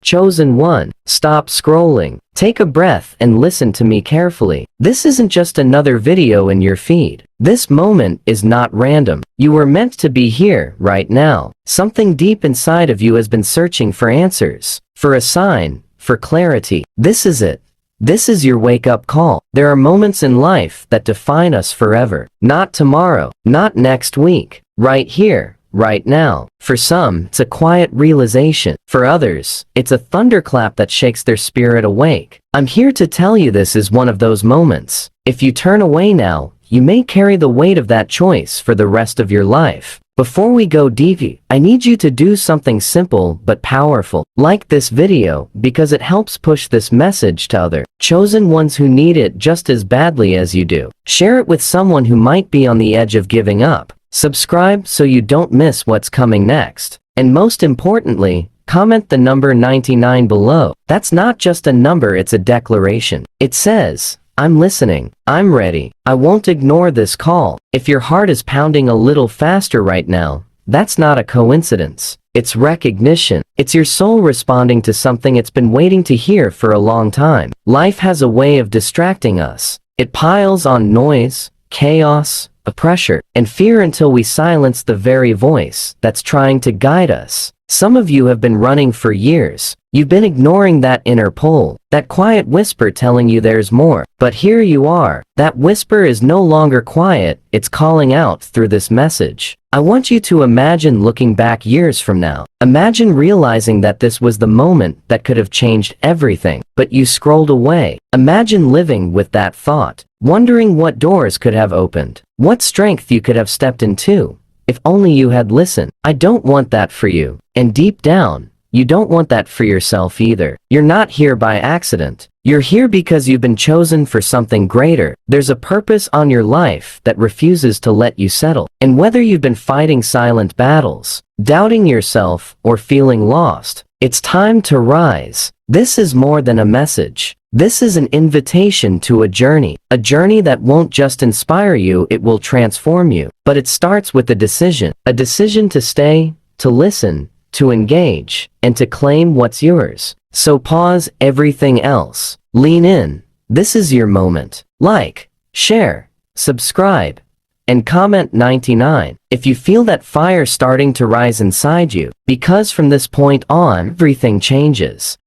Chosen one, stop scrolling. Take a breath and listen to me carefully. This isn't just another video in your feed. This moment is not random. You were meant to be here, right now. Something deep inside of you has been searching for answers, for a sign, for clarity. This is it. This is your wake-up call. There are moments in life that define us forever. Not tomorrow, not next week. Right here, right now. For some, it's a quiet realization. For others, it's a thunderclap that shakes their spirit awake. I'm here to tell you this is one of those moments. If you turn away now, you may carry the weight of that choice for the rest of your life. Before we go deep, I need you to do something simple but powerful. Like this video because it helps push this message to other chosen ones who need it just as badly as you do. Share it with someone who might be on the edge of giving up. Subscribe so you don't miss what's coming next. And most importantly, comment the number 99 below. That's not just a number, it's a declaration. It says, I'm listening. I'm ready. I won't ignore this call. If your heart is pounding a little faster right now, that's not a coincidence. It's recognition. It's your soul responding to something it's been waiting to hear for a long time. Life has a way of distracting us. It piles on noise, chaos, pressure, and fear until we silence the very voice that's trying to guide us. Some of you have been running for years. You've been ignoring that inner pull, that quiet whisper telling you there's more. But here you are. That whisper is no longer quiet, it's calling out through this message. I want you to imagine looking back years from now. Imagine realizing that this was the moment that could have changed everything, but you scrolled away. Imagine living with that thought, wondering what doors could have opened, what strength you could have stepped into, if only you had listened. I don't want that for you. And deep down, you don't want that for yourself either. You're not here by accident. You're here because you've been chosen for something greater. There's a purpose on your life that refuses to let you settle. And whether you've been fighting silent battles, doubting yourself, or feeling lost, it's time to rise. This is more than a message. This is an invitation to a journey that won't just inspire you, it will transform you. But it starts with a decision to stay, to listen, to engage, and to claim what's yours. So pause everything else. Lean in. This is your moment. Like, share, subscribe, and comment 99 if you feel that fire starting to rise inside you, because from this point on, everything changes.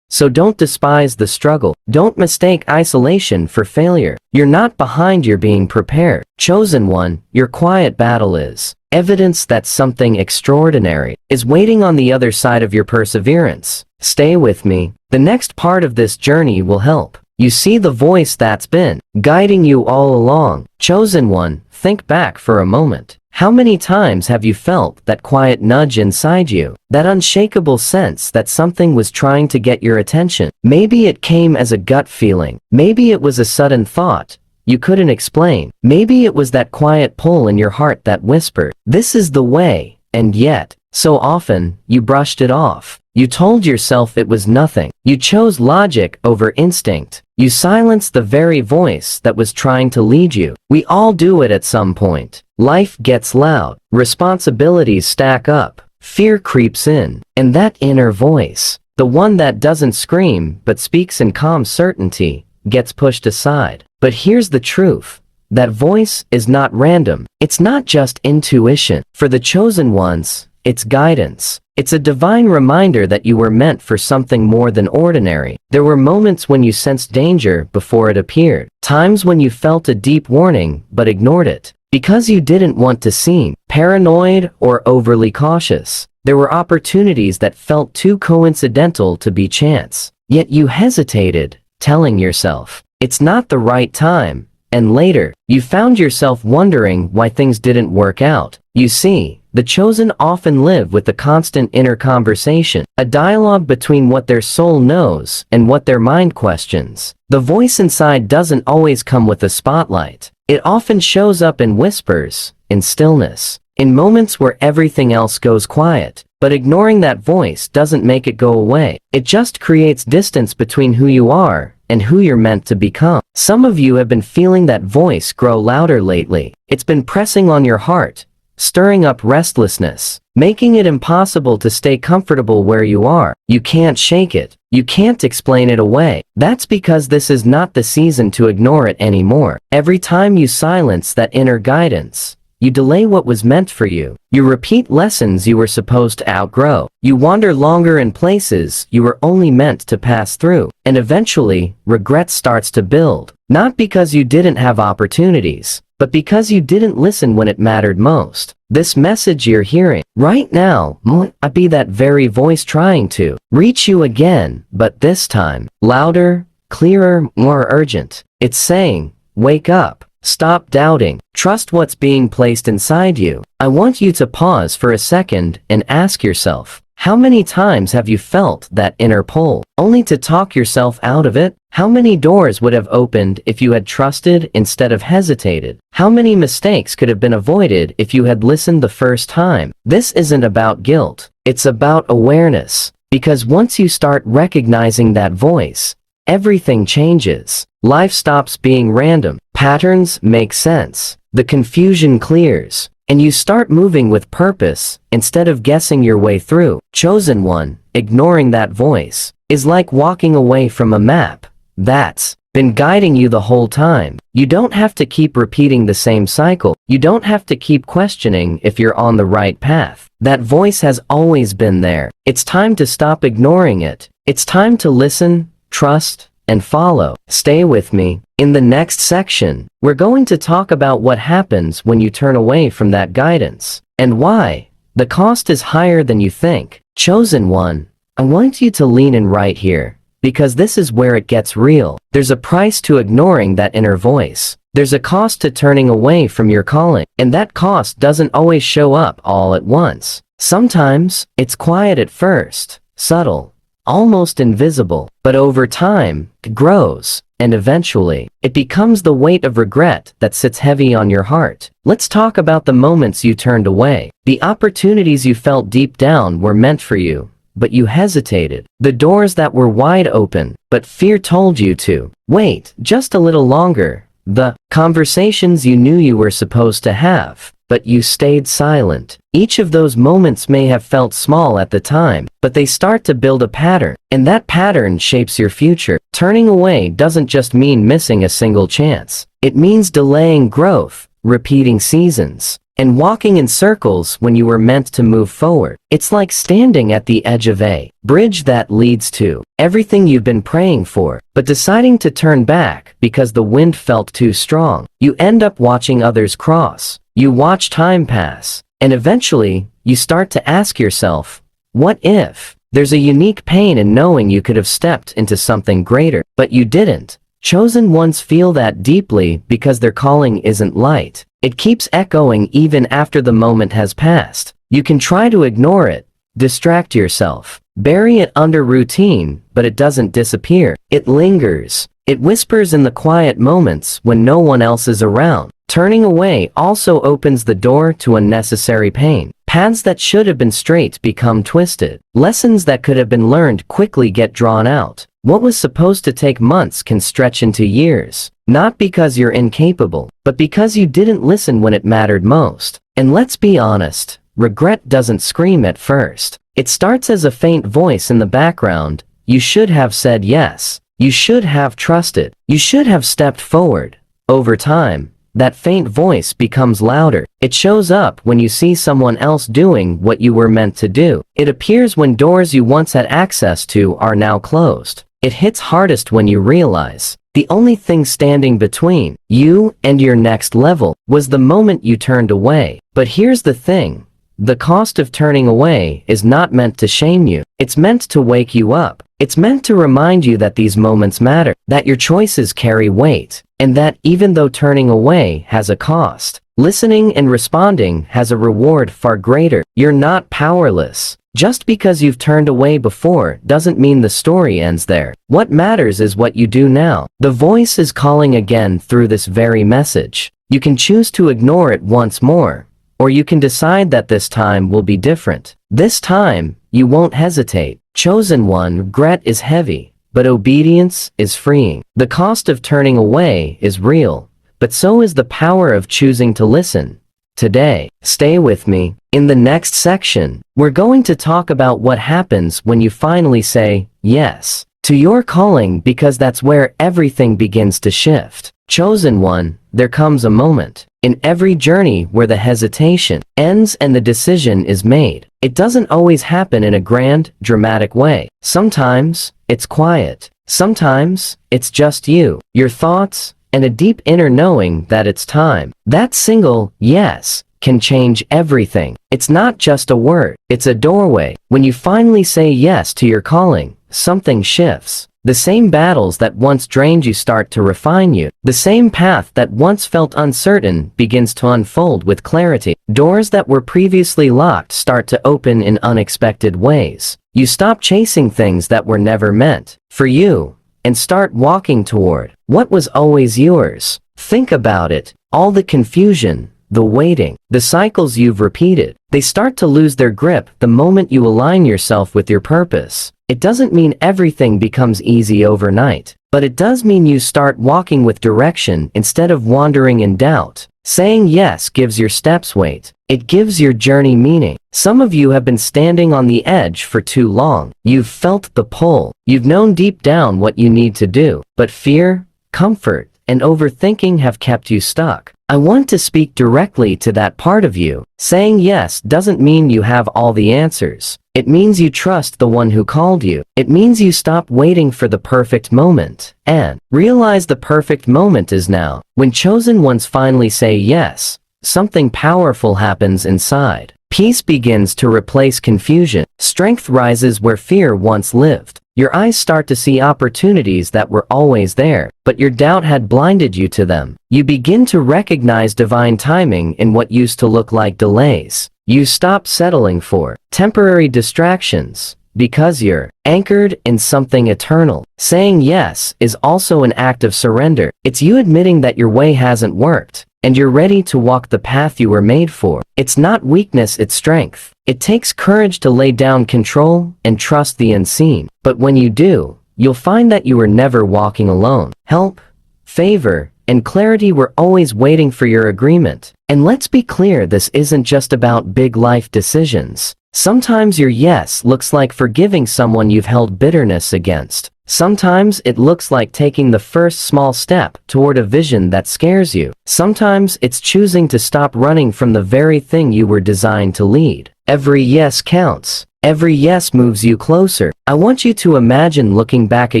So don't despise the struggle. Don't mistake isolation for failure. You're not behind, you're being prepared. Chosen one, your quiet battle is evidence that something extraordinary is waiting on the other side of your perseverance. Stay with me. The next part of this journey will help you see the voice that's been guiding you all along. Chosen one, think back for a moment. How many times have you felt that quiet nudge inside you, that unshakable sense that something was trying to get your attention? Maybe it came as a gut feeling. Maybe it was a sudden thought you couldn't explain. Maybe it was that quiet pull in your heart that whispered, this is the way, and yet, so often, you brushed it off. You told yourself it was nothing. You chose logic over instinct. You silenced the very voice that was trying to lead you. We all do it at some point. Life gets loud. Responsibilities stack up. Fear creeps in. And that inner voice, the one that doesn't scream but speaks in calm certainty, gets pushed aside. But here's the truth. That voice is not random. It's not just intuition. For the chosen ones, it's guidance. It's a divine reminder that you were meant for something more than ordinary. There were moments when you sensed danger before it appeared. Times when you felt a deep warning but ignored it because you didn't want to seem paranoid or overly cautious. There were opportunities that felt too coincidental to be chance. Yet you hesitated, telling yourself, it's not the right time. And later, you found yourself wondering why things didn't work out. You see, the chosen often live with a constant inner conversation, a dialogue between what their soul knows and what their mind questions. The voice inside doesn't always come with a spotlight. It often shows up in whispers, in stillness, in moments where everything else goes quiet. But ignoring that voice doesn't make it go away. It just creates distance between who you are and who you're meant to become. Some of you have been feeling that voice grow louder lately. It's been pressing on your heart, stirring up restlessness, making it impossible to stay comfortable where you are. You can't shake it. You can't explain it away. That's because this is not the season to ignore it anymore. Every time you silence that inner guidance, you delay what was meant for you. You repeat lessons you were supposed to outgrow. You wander longer in places you were only meant to pass through. And eventually, regret starts to build. Not because you didn't have opportunities, but because you didn't listen when it mattered most. This message you're hearing right now might be that very voice trying to reach you again, but this time, louder, clearer, more urgent. It's saying, wake up. Stop doubting. Trust what's being placed inside you. I want you to pause for a second and ask yourself, how many times have you felt that inner pull, only to talk yourself out of it? How many doors would have opened if you had trusted instead of hesitated? How many mistakes could have been avoided if you had listened the first time? This isn't about guilt. It's about awareness. Because once you start recognizing that voice, everything changes. Life stops being random. Patterns make sense. The confusion clears. And you start moving with purpose instead of guessing your way through. Chosen one, ignoring that voice, is like walking away from a map that's been guiding you the whole time. You don't have to keep repeating the same cycle. You don't have to keep questioning if you're on the right path. That voice has always been there. It's time to stop ignoring it. It's time to listen, trust, and follow. Stay with me. In the next section, we're going to talk about what happens when you turn away from that guidance, and why the cost is higher than you think. Chosen one, I want you to lean in right here, because this is where it gets real. There's a price to ignoring that inner voice. There's a cost to turning away from your calling, and that cost doesn't always show up all at once. Sometimes, it's quiet at first, subtle, almost invisible, but over time, it grows, and eventually, it becomes the weight of regret that sits heavy on your heart. Let's talk about the moments you turned away, the opportunities you felt deep down were meant for you, but you hesitated, the doors that were wide open, but fear told you to wait just a little longer, the conversations you knew you were supposed to have, but you stayed silent. Each of those moments may have felt small at the time, but they start to build a pattern, and that pattern shapes your future. Turning away doesn't just mean missing a single chance. It means delaying growth, repeating seasons, and walking in circles when you were meant to move forward. It's like standing at the edge of a bridge that leads to everything you've been praying for, but deciding to turn back because the wind felt too strong. You end up watching others cross. You watch time pass, and eventually, you start to ask yourself, what if? There's a unique pain in knowing you could have stepped into something greater, but you didn't. Chosen ones feel that deeply because their calling isn't light. It keeps echoing even after the moment has passed. You can try to ignore it, distract yourself, bury it under routine, but it doesn't disappear. It lingers. It whispers in the quiet moments when no one else is around. Turning away also opens the door to unnecessary pain. Paths that should have been straight become twisted. Lessons that could have been learned quickly get drawn out. What was supposed to take months can stretch into years. Not because you're incapable, but because you didn't listen when it mattered most. And let's be honest, regret doesn't scream at first. It starts as a faint voice in the background. You should have said yes. You should have trusted. You should have stepped forward. Over time, that faint voice becomes louder. It shows up when you see someone else doing what you were meant to do. It appears when doors you once had access to are now closed. It hits hardest when you realize the only thing standing between you and your next level was the moment you turned away. But here's the thing. The cost of turning away is not meant to shame you. It's meant to wake you up. It's meant to remind you that these moments matter, that your choices carry weight, and that even though turning away has a cost, listening and responding has a reward far greater. You're not powerless. Just because you've turned away before doesn't mean the story ends there. What matters is what you do now. The voice is calling again through this very message. You can choose to ignore it once more, or you can decide that this time will be different. This time, you won't hesitate. Chosen one, regret is heavy, but obedience is freeing. The cost of turning away is real, but so is the power of choosing to listen, today. Stay with me. In the next section, we're going to talk about what happens when you finally say yes to your calling, because that's where everything begins to shift. Chosen one, there comes a moment in every journey where the hesitation ends and the decision is made. It doesn't always happen in a grand, dramatic way. Sometimes it's quiet. Sometimes it's just you, your thoughts, and a deep inner knowing that it's time. That single yes can change everything. It's not just a word, it's a doorway. When you finally say yes to your calling, something shifts. The same battles that once drained you start to refine you. The same path that once felt uncertain begins to unfold with clarity. Doors that were previously locked start to open in unexpected ways. You stop chasing things that were never meant for you and start walking toward what was always yours. Think about it. All the confusion, the waiting, the cycles you've repeated, they start to lose their grip the moment you align yourself with your purpose. It doesn't mean everything becomes easy overnight, but it does mean you start walking with direction instead of wandering in doubt. Saying yes gives your steps weight. It gives your journey meaning. Some of you have been standing on the edge for too long. You've felt the pull. You've known deep down what you need to do, but fear, comfort, and overthinking have kept you stuck. I want to speak directly to that part of you. Saying yes doesn't mean you have all the answers. It means you trust the one who called you. It means you stop waiting for the perfect moment and realize the perfect moment is now. When chosen ones finally say yes, something powerful happens inside. Peace begins to replace confusion. Strength rises where fear once lived. Your eyes start to see opportunities that were always there, but your doubt had blinded you to them. You begin to recognize divine timing in what used to look like delays. You stop settling for temporary distractions because you're anchored in something eternal. Saying yes is also an act of surrender. It's you admitting that your way hasn't worked, and you're ready to walk the path you were made for. It's not weakness, it's strength. It takes courage to lay down control and trust the unseen. But when you do, you'll find that you were never walking alone. Help, favor, and clarity were always waiting for your agreement. And let's be clear, this isn't just about big life decisions. Sometimes your yes looks like forgiving someone you've held bitterness against. Sometimes it looks like taking the first small step toward a vision that scares you. Sometimes it's choosing to stop running from the very thing you were designed to lead. Every yes counts. Every yes moves you closer. I want you to imagine looking back a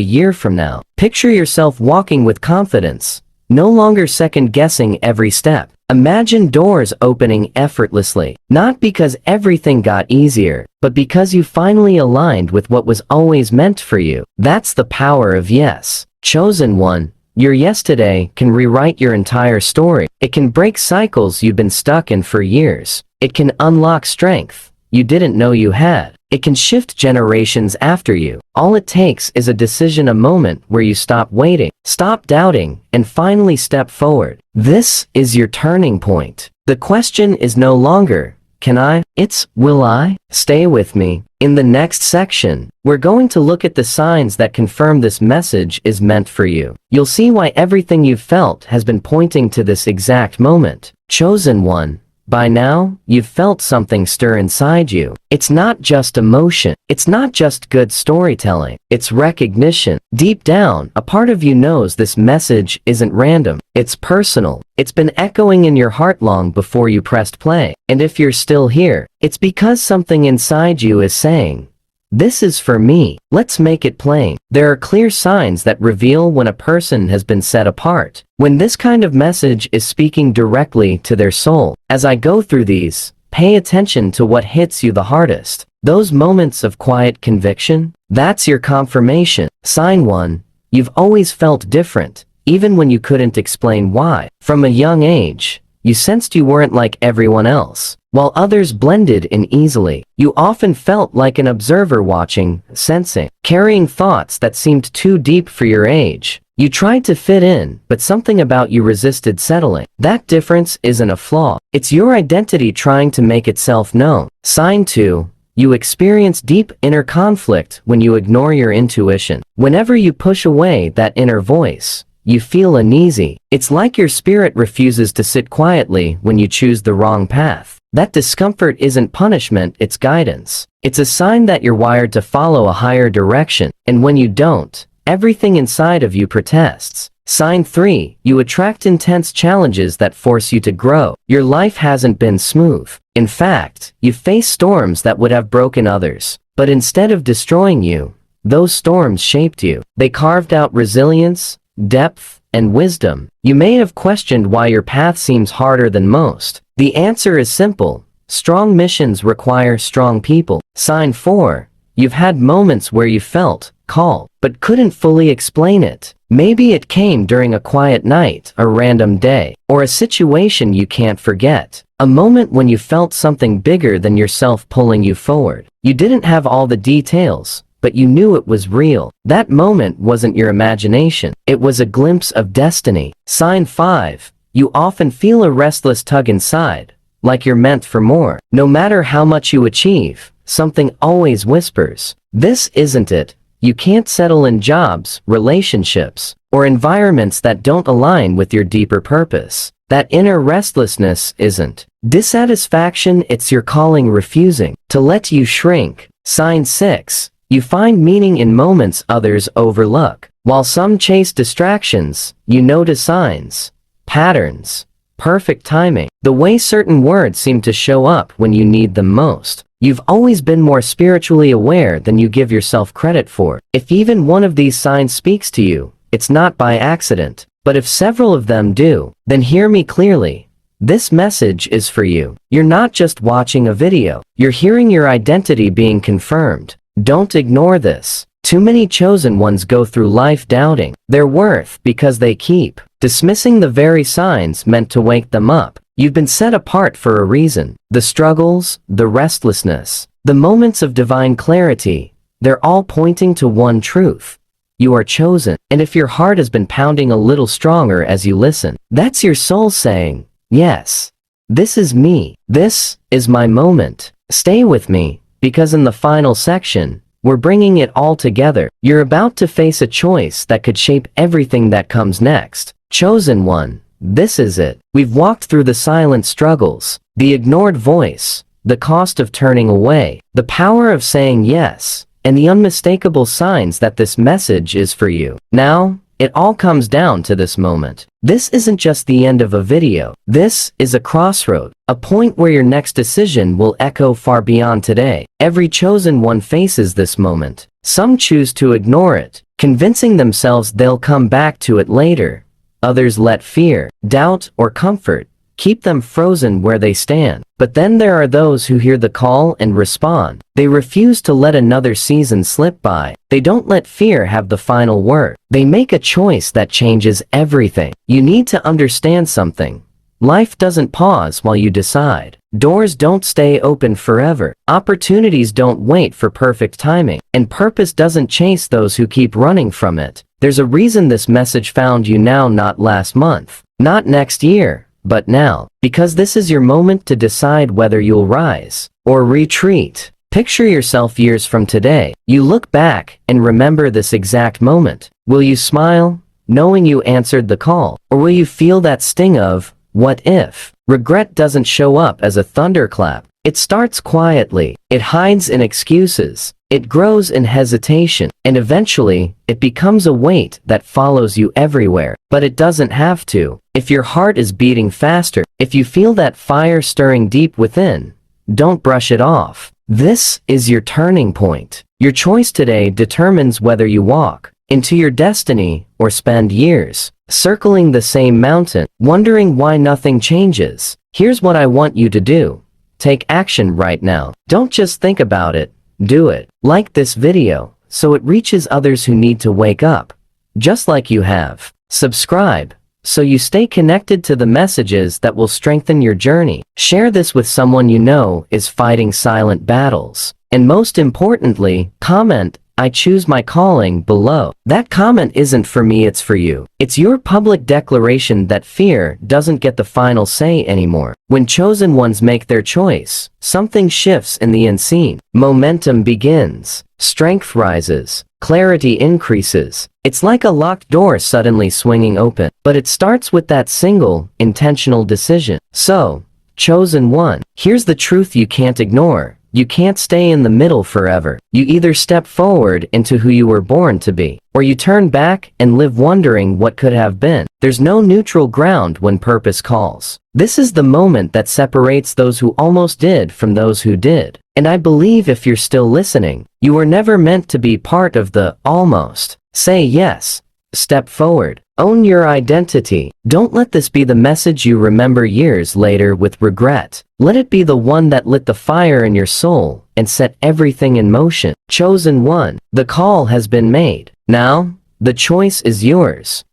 year from now. Picture yourself walking with confidence, no longer second-guessing every step. Imagine doors opening effortlessly, not because everything got easier, but because you finally aligned with what was always meant for you. That's the power of yes. Chosen one, your yes today can rewrite your entire story. It can break cycles you've been stuck in for years. It can unlock strength you didn't know you had. It can shift generations after you. All it takes is a decision, a moment where you stop waiting, stop doubting, and finally step forward. This is your turning point. The question is no longer, can I? It's, will I? Stay with me. In the next section, we're going to look at the signs that confirm this message is meant for you. You'll see why everything you've felt has been pointing to this exact moment. Chosen one, by now, you've felt something stir inside you. It's not just emotion. It's not just good storytelling. It's recognition. Deep down, a part of you knows this message isn't random. It's personal. It's been echoing in your heart long before you pressed play. And if you're still here, it's because something inside you is saying, this is for me. Let's make it plain. There are clear signs that reveal when a person has been set apart. When this kind of message is speaking directly to their soul. As I go through these, pay attention to what hits you the hardest. Those moments of quiet conviction, that's your confirmation. Sign 1. You've always felt different, even when you couldn't explain why. From a young age, you sensed you weren't like everyone else. While others blended in easily, you often felt like an observer watching, sensing, carrying thoughts that seemed too deep for your age. You tried to fit in, but something about you resisted settling. That difference isn't a flaw. It's your identity trying to make itself known. Sign 2. You experience deep inner conflict when you ignore your intuition. Whenever you push away that inner voice, you feel uneasy. It's like your spirit refuses to sit quietly when you choose the wrong path. That discomfort isn't punishment, it's guidance. It's a sign that you're wired to follow a higher direction, and when you don't, everything inside of you protests. Sign 3. You attract intense challenges that force you to grow. Your life hasn't been smooth. In fact, you've faced storms that would have broken others. But instead of destroying you, those storms shaped you. They carved out resilience, depth, and wisdom. You may have questioned why your path seems harder than most. The answer is simple. Strong missions require strong people. Sign 4. You've had moments where you felt called, but couldn't fully explain it. Maybe it came during a quiet night, a random day, or a situation you can't forget. A moment when you felt something bigger than yourself pulling you forward. You didn't have all the details, but you knew it was real. That moment wasn't your imagination. It was a glimpse of destiny. Sign 5. You often feel a restless tug inside, like you're meant for more. No matter how much you achieve, something always whispers, "This isn't it." You can't settle in jobs, relationships, or environments that don't align with your deeper purpose. That inner restlessness isn't dissatisfaction, it's your calling refusing to let you shrink. Sign 6. You find meaning in moments others overlook. While some chase distractions, you notice signs, patterns, perfect timing, the way certain words seem to show up when you need them most. You've always been more spiritually aware than you give yourself credit for. If even one of these signs speaks to you, it's not by accident. But if several of them do, then hear me clearly. This message is for you. You're not just watching a video. You're hearing your identity being confirmed. Don't ignore this. Too many chosen ones go through life doubting their worth because they keep dismissing the very signs meant to wake them up. You've been set apart for a reason. The struggles, the restlessness, the moments of divine clarity, they're all pointing to one truth. You are chosen. And if your heart has been pounding a little stronger as you listen, that's your soul saying, "Yes, this is me. This is my moment." Stay with me, because in the final section, we're bringing it all together. You're about to face a choice that could shape everything that comes next. Chosen one. This is it. We've walked through the silent struggles, the ignored voice, the cost of turning away, the power of saying yes, and the unmistakable signs that this message is for you. Now, it all comes down to this moment. This isn't just the end of a video. This is a crossroad, a point where your next decision will echo far beyond today. Every chosen one faces this moment. Some choose to ignore it, convincing themselves they'll come back to it later. Others let fear, doubt, or comfort keep them frozen where they stand. But then there are those who hear the call and respond. They refuse to let another season slip by. They don't let fear have the final word. They make a choice that changes everything. You need to understand something. Life doesn't pause while you decide. Doors don't stay open forever. Opportunities don't wait for perfect timing. And purpose doesn't chase those who keep running from it. There's a reason this message found you now, not last month, not next year, but now. Because this is your moment to decide whether you'll rise or retreat. Picture yourself years from today. You look back and remember this exact moment. Will you smile, knowing you answered the call? Or will you feel that sting of, what if? Regret doesn't show up as a thunderclap. It starts quietly. It hides in excuses. It grows in hesitation. And eventually, it becomes a weight that follows you everywhere. But it doesn't have to. If your heart is beating faster, if you feel that fire stirring deep within, don't brush it off. This is your turning point. Your choice today determines whether you walk into your destiny or spend years circling the same mountain, wondering why nothing changes. Here's what I want you to do. Take action right now. Don't just think about it, do it. Like this video, so it reaches others who need to wake up, just like you have. Subscribe, so you stay connected to the messages that will strengthen your journey. Share this with someone you know is fighting silent battles. And most importantly, comment, "I choose my calling," below. That comment isn't for me, it's for you. It's your public declaration that fear doesn't get the final say anymore. When chosen ones make their choice, something shifts in the unseen. Momentum begins strength rises, clarity increases. It's like a locked door suddenly swinging open, but it starts with that single, intentional decision. So, chosen one, here's the truth you can't ignore. You can't stay in the middle forever. You either step forward into who you were born to be, or you turn back and live wondering what could have been. There's no neutral ground when purpose calls. This is the moment that separates those who almost did from those who did. And I believe if you're still listening, you were never meant to be part of the almost. Say yes. Step forward. Own your identity. Don't let this be the message you remember years later with regret. Let it be the one that lit the fire in your soul and set everything in motion. Chosen one. The call has been made. Now, the choice is yours.